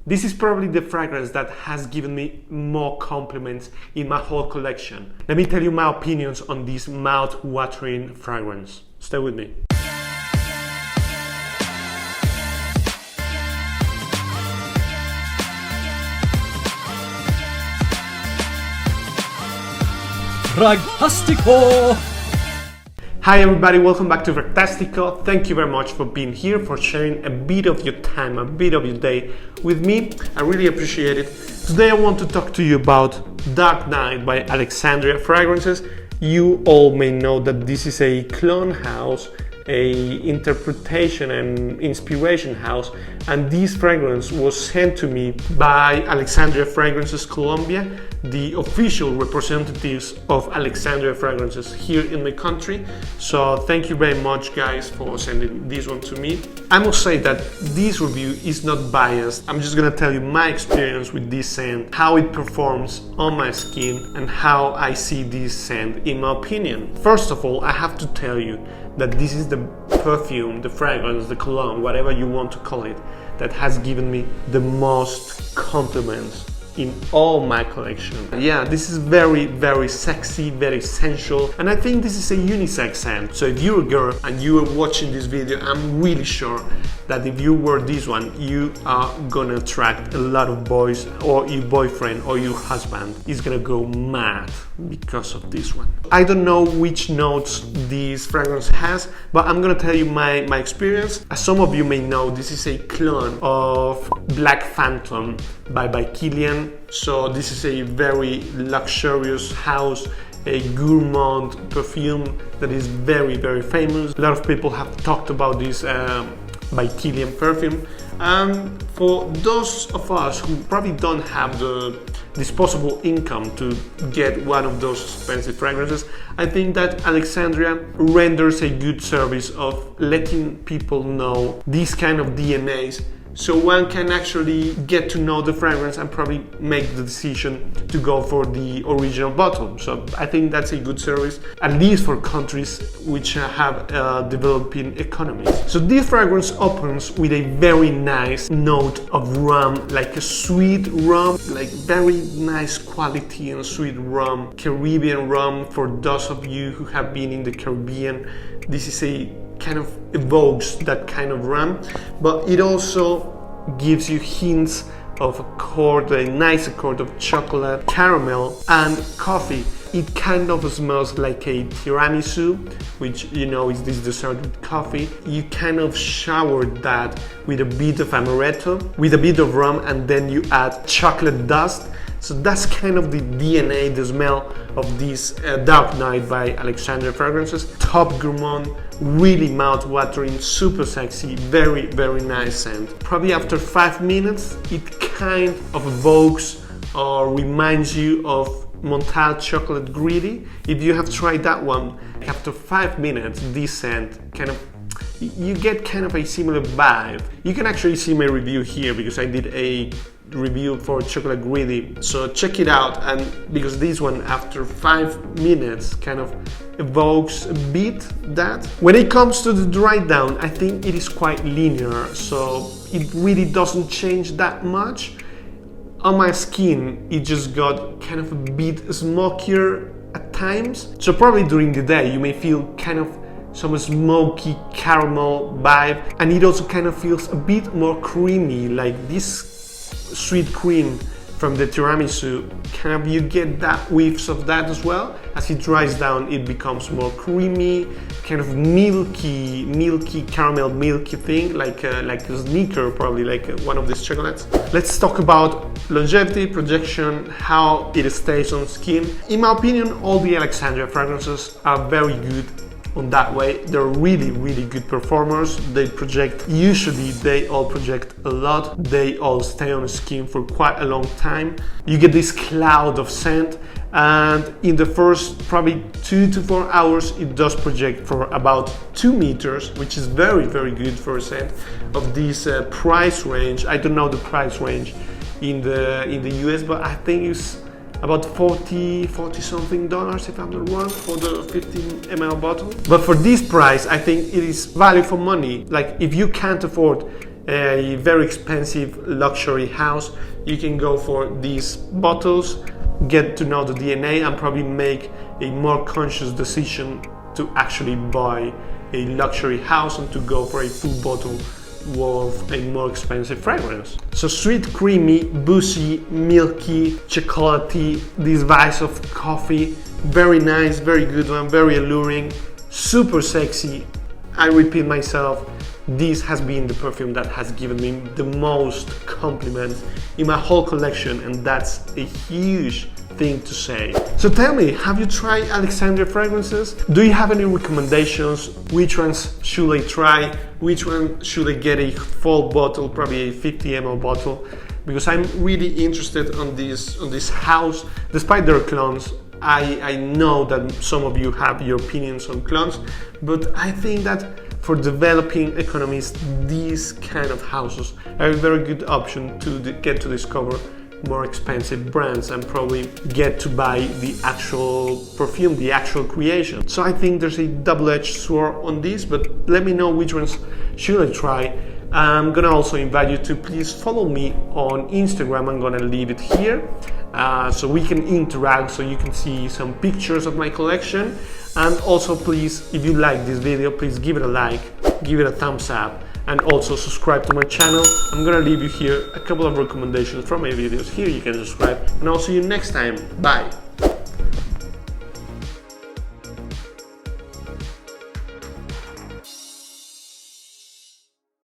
This is probably the fragrance that has given me more compliments in my whole collection. Let me tell you my opinions on this mouth-watering fragrance. Stay with me. Fantastico! Hi everybody, welcome back to Fantastico. Thank you very much for being here, for sharing a bit of your time, a bit of your day with me. I really appreciate it. Today I want to talk to you about Dark Knight by Alexandria Fragrances. You all may know that this is a clone house, a interpretation and inspiration house, and this fragrance was sent to me by Alexandria Fragrances Colombia, the official representatives of Alexandria Fragrances here in my country. So thank you very much guys for sending this one to me. I must say that this review is not biased. I'm just gonna tell you my experience with this scent, how it performs on my skin, and how I see this scent in my opinion. First of all, I have to tell you that this is the perfume, the fragrance, the cologne, whatever you want to call it, that has given me the most compliments in all my collection. Yeah, this is very, very sexy, very sensual, and I think this is a unisex scent. So if you're a girl and you are watching this video, I'm really sure that if you wear this one, you are gonna attract a lot of boys, or your boyfriend or your husband is gonna go mad because of this one. I don't know which notes this fragrance has, but I'm gonna tell you my experience. As some of you may know, this is a clone of Black Phantom by Killian. So this is a very luxurious house, a gourmand perfume that is very, very famous. A lot of people have talked about this By Killian perfume, and for those of us who probably don't have the disposable income to get one of those expensive fragrances, I think that Alexandria renders a good service of letting people know these kind of DNAs, so one can actually get to know the fragrance and probably make the decision to go for the original bottle. So I think that's a good service, at least for countries which have developing economies. So this fragrance opens with a very nice note of rum, like a sweet rum, like very nice quality and sweet rum, Caribbean rum. For those of you who have been in the Caribbean, this is a kind of evokes that kind of rum, but it also gives you hints of a nice accord of chocolate, caramel, and coffee. It kind of smells like a tiramisu, which you know is this dessert with coffee. You kind of shower that with a bit of amaretto, with a bit of rum, and then you add chocolate dust. So that's kind of the DNA, the smell of this Dark Knight by Alexandria Fragrances. Top gourmand, really mouth-watering, super sexy, very, very nice scent. Probably after 5 minutes, it kind of evokes or reminds you of Montal Chocolate Greedy. If you have tried that one, after 5 minutes, this scent kind of, you get kind of a similar vibe. You can actually see my review here because I did a review for Chocolate Greedy, so check it out. And because this one after 5 minutes kind of evokes a bit that. When it comes to the dry down, I think it is quite linear, so it really doesn't change that much. On my skin, it just got kind of a bit smokier at times, so probably during the day you may feel kind of some smoky caramel vibe, and it also kind of feels a bit more creamy, like this sweet cream from the tiramisu. Kind of you get that whiffs of that as well. As it dries down, it becomes more creamy, kind of milky caramel milky thing, like a sneaker, probably like one of these chocolates. Let's talk about longevity, projection, how it stays on skin. In my opinion, all the Alexandria fragrances are very good on that way. They're really, really good performers. They project, usually they all project a lot. They all stay on the skin for quite a long time. You get this cloud of scent, and in the first probably 2 to 4 hours it does project for about 2 meters, which is very, very good for a scent of this price range. I don't know the price range in the US, but I think it's about $40 something if I'm not wrong, for the 15 ml bottle. But for this price, I think it is value for money. Like if you can't afford a very expensive luxury house, you can go for these bottles, get to know the DNA, and probably make a more conscious decision to actually buy a luxury house and to go for a full bottle with a more expensive fragrance. So sweet, creamy, boozy, milky, chocolatey, this vibe of coffee, very nice, very good one, very alluring, super sexy. I repeat myself, this has been the perfume that has given me the most compliments in my whole collection, and that's a huge thing to say. So tell me, have you tried Alexandria fragrances? Do you have any recommendations? Which ones should I try? Which one should I get a full bottle, probably a 50 ml bottle? Because I'm really interested on this house. Despite their clones, I know that some of you have your opinions on clones, but I think that for developing economies, these kind of houses are a very good option to get to discover more expensive brands and probably get to buy the actual perfume, the actual creation. So I think there's a double-edged sword on this, but let me know which ones should I try. I'm gonna also invite you to please follow me on Instagram. I'm gonna leave it here so we can interact, so you can see some pictures of my collection. And also please, if you like this video, please give it a like, give it a thumbs up, and also subscribe to my channel. I'm gonna leave you here a couple of recommendations from my videos. Here you can subscribe, and I'll see you next time. Bye.